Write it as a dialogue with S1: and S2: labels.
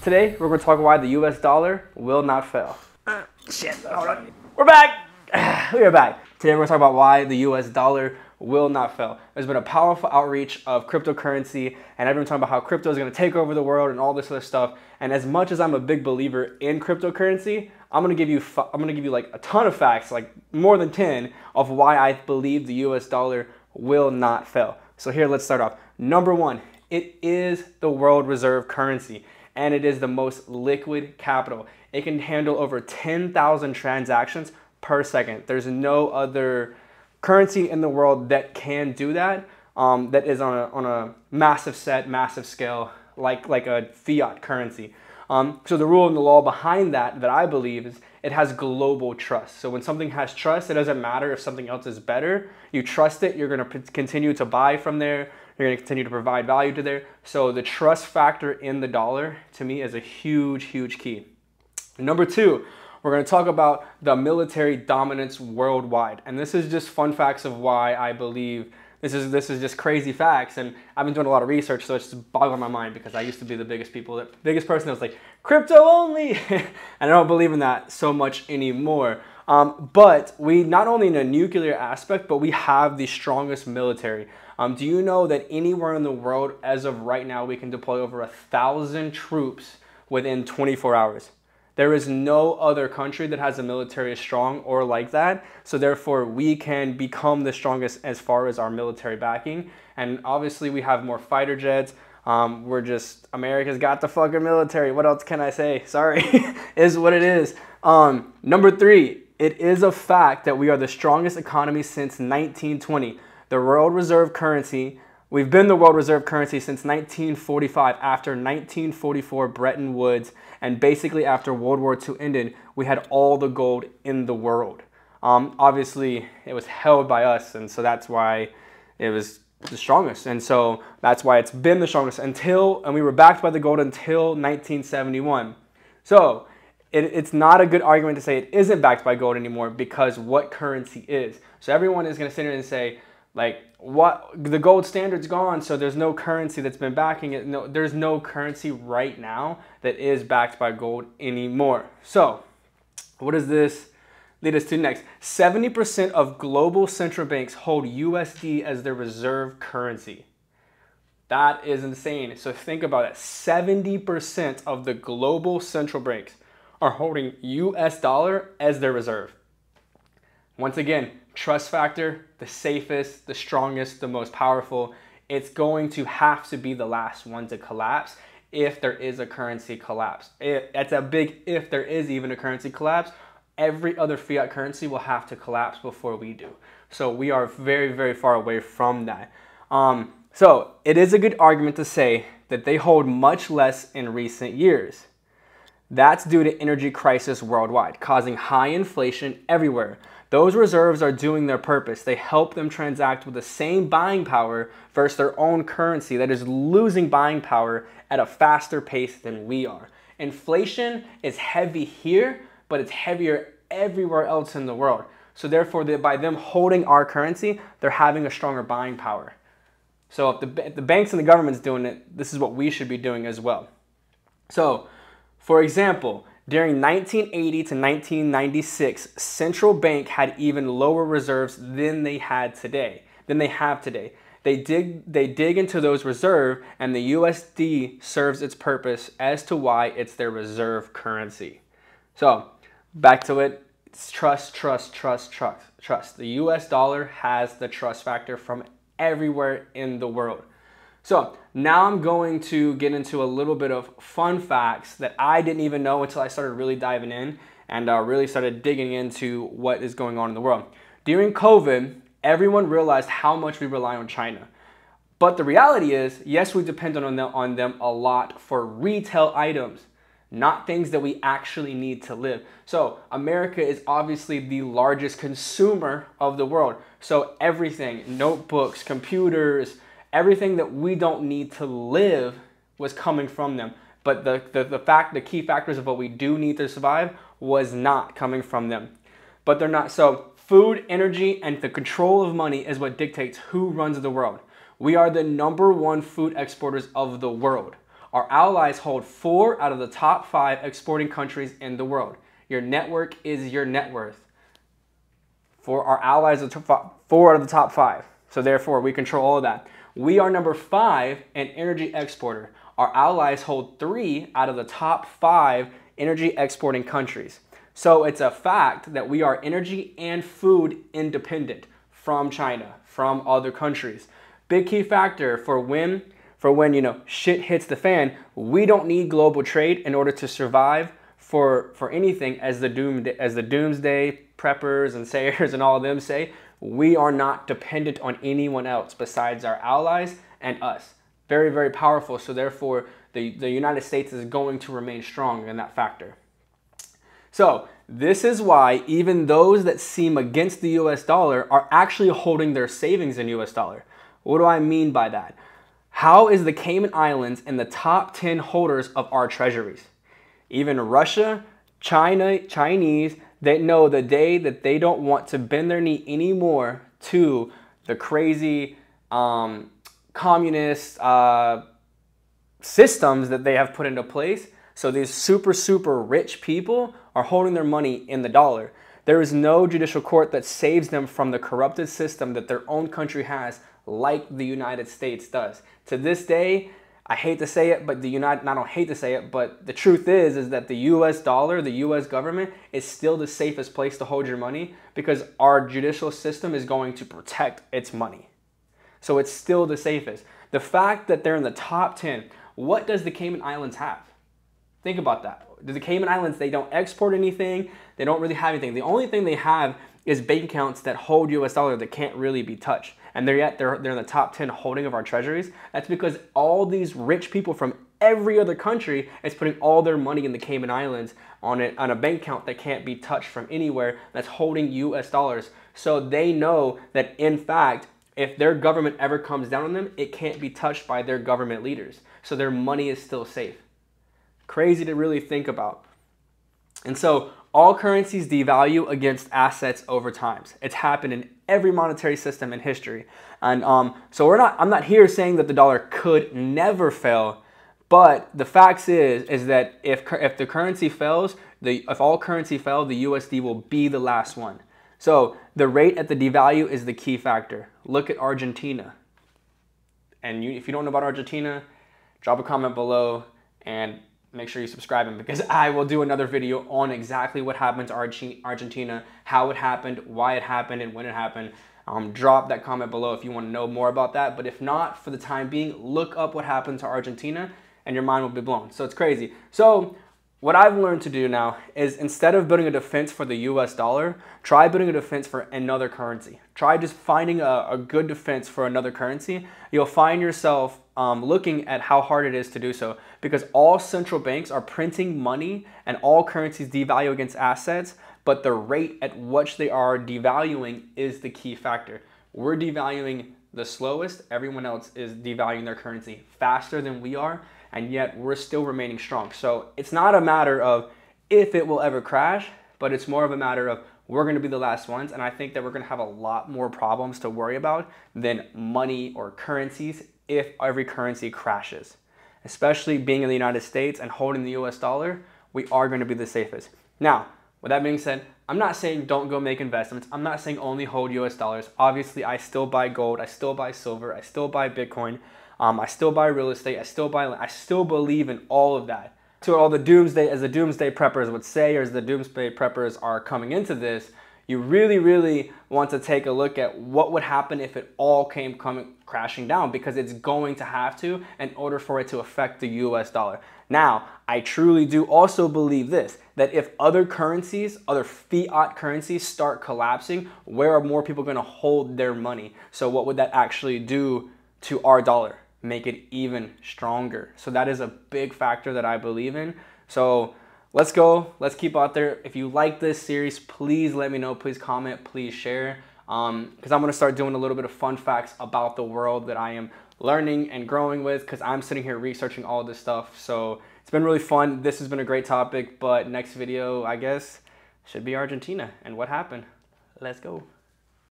S1: Today, we're going to talk why the US dollar will not fail. Shit, hold on. We're back! We are back. Today, we're going to talk about why the US dollar will not fail. There's been a powerful outreach of cryptocurrency, and everyone's talking about how crypto is going to take over the world and all this other stuff. And as much as I'm a big believer in cryptocurrency, I'm going to give you like a ton of facts, like more than 10, of why I believe the US dollar will not fail. So here, let's start off. Number one, it is the world reserve currency, and it is the most liquid capital. It can handle over 10,000 transactions per second. There's no other currency in the world that can do that, that is on a massive scale, like a fiat currency. So the rule and the law behind that I believe is it has global trust. So when something has trust, it doesn't matter if something else is better. You trust it, you're going to continue to buy from there. You're going to continue to provide value to there. So the trust factor in the dollar, to me, is a huge, huge key. Number two, we're going to talk about the military dominance worldwide. And this is just fun facts of why I believe this is just crazy facts. And I've been doing a lot of research, so it's just boggling my mind because I used to be the biggest person that was like, crypto only. And I don't believe in that so much anymore. But we not only in a nuclear aspect, but we have the strongest military. Do you know that anywhere in the world, as of right now, we can deploy over 1,000 troops within 24 hours? There is no other country that has a military as strong or like that. So therefore, we can become the strongest as far as our military backing. And obviously, we have more fighter jets. America's got the fucking military. What else can I say? Sorry, is what it is. Number three, it is a fact that we are the strongest economy since 1920. The world reserve currency, we've been the world reserve currency since 1945. After 1944 Bretton Woods, and basically after World War II ended, we had all the gold in the world. Obviously, it was held by us, and so that's why it was the strongest. And so that's why it's been the strongest and we were backed by the gold until 1971. So it's not a good argument to say it isn't backed by gold anymore, because what currency is. So everyone is going to sit here and say, like, what, the gold standard's gone, so there's no currency that's been backing it. No, there's no currency right now that is backed by gold anymore. So what does this lead us to next? 70% of global central banks hold USD as their reserve currency. That is insane. So think about it. 70% of the global central banks are holding US dollar as their reserve. Once again, trust factor, the safest, the strongest, the most powerful. It's going to have to be the last one to collapse if there is a currency collapse. That's a big if there is even a currency collapse. Every other fiat currency will have to collapse before we do. So we are very, very far away from that. So it is a good argument to say that they hold much less in recent years. That's due to energy crisis worldwide, causing high inflation everywhere. Those reserves are doing their purpose. They help them transact with the same buying power versus their own currency that is losing buying power at a faster pace than we are. Inflation is heavy here, but it's heavier everywhere else in the world. So therefore, by them holding our currency, they're having a stronger buying power. So if the banks and the government's doing it, this is what we should be doing as well. So, for example, during 1980 to 1996, central bank had even lower reserves than they have today. They dig into those reserves, and the USD serves its purpose as to why it's their reserve currency. So back to it. It's trust. The US dollar has the trust factor from everywhere in the world. So now I'm going to get into a little bit of fun facts that I didn't even know until I started really diving in and really started digging into what is going on in the world. During COVID, everyone realized how much we rely on China. But the reality is, yes, we depend on them a lot for retail items, not things that we actually need to live. So America is obviously the largest consumer of the world. So everything, notebooks, computers, everything that we don't need to live was coming from them. But the key factors of what we do need to survive was not coming from them. But they're not. So food, energy, and the control of money is what dictates who runs the world. We are the #1 food exporters of the world. Our allies hold 4 out of the top 5 exporting countries in the world. Your network is your net worth. For our allies, 4 out of the top 5. So therefore, we control all of that. We are number 5 an energy exporter. Our allies hold 3 out of the top 5 energy exporting countries. So it's a fact that we are energy and food independent from China, from other countries. Big key factor for when shit hits the fan. We don't need global trade in order to survive for anything, as the doomsday preppers and sayers and all of them say. We are not dependent on anyone else besides our allies and us. Very, very powerful. So therefore, the United States is going to remain strong in that factor. So this is why even those that seem against the US dollar are actually holding their savings in US dollar. What do I mean by that? How is the Cayman Islands in the top 10 holders of our treasuries? Even Russia, Chinese, they know the day that they don't want to bend their knee anymore to the crazy communist systems that they have put into place. So these super, super rich people are holding their money in the dollar. There is no judicial court that saves them from the corrupted system that their own country has, like the United States does. To this day, I hate to say it, but I don't hate to say it, but the truth is that the US dollar, the US government, is still the safest place to hold your money because our judicial system is going to protect its money. So it's still the safest. The fact that they're in the top 10, what does the Cayman Islands have? Think about that. The Cayman Islands, they don't export anything. They don't really have anything. The only thing they have is bank accounts that hold US dollar that can't really be touched. And they're in the top 10 holding of our treasuries. That's because all these rich people from every other country is putting all their money in the Cayman Islands on a bank account that can't be touched from anywhere, that's holding US dollars. So they know that, in fact, if their government ever comes down on them, it can't be touched by their government leaders. So their money is still safe. Crazy to really think about. And so all currencies devalue against assets over time. It's happened in every monetary system in history. And so I'm not here saying that the dollar could never fail, but the fact is that if the currency fails, if all currency fail, the USD will be the last one. So the rate at the devalue is the key factor. Look at Argentina. And if you don't know about Argentina, drop a comment below and make sure you subscribe, because I will do another video on exactly what happened to Argentina, how it happened, why it happened, and when it happened. Drop that comment below if you want to know more about that. But if not, for the time being, look up what happened to Argentina and your mind will be blown. So it's crazy. So what I've learned to do now is, instead of building a defense for the US dollar, try building a defense for another currency. Try just finding a good defense for another currency. You'll find yourself looking at how hard it is to do so, because all central banks are printing money and all currencies devalue against assets, but the rate at which they are devaluing is the key factor. We're devaluing the slowest. Everyone else is devaluing their currency faster than we are, and yet we're still remaining strong. So it's not a matter of if it will ever crash, but it's more of a matter of we're going to be the last ones. And I think that we're going to have a lot more problems to worry about than money or currencies if every currency crashes. Especially being in the United States and holding the US dollar, we are going to be the safest. Now, with that being said, I'm not saying don't go make investments. I'm not saying only hold US dollars. Obviously, I still buy gold. I still buy silver. I still buy Bitcoin. I still buy real estate. I still believe in all of that. To all the doomsday, as the doomsday preppers would say, or as the doomsday preppers are coming into this, you really, really want to take a look at what would happen if it all came crashing down, because it's going to have to in order for it to affect the US dollar. Now, I truly do also believe this, that if other currencies, other fiat currencies start collapsing, where are more people going to hold their money? So what would that actually do to our dollar? Make it even stronger. So that is a big factor that I believe in. So let's go. Let's keep out there. If you like this series, please let me know. Please comment. Please share. Because I'm going to start doing a little bit of fun facts about the world that I am learning and growing with, because I'm sitting here researching all this stuff. So it's been really fun. This has been a great topic, but next video, I guess, should be Argentina and what happened. Let's go.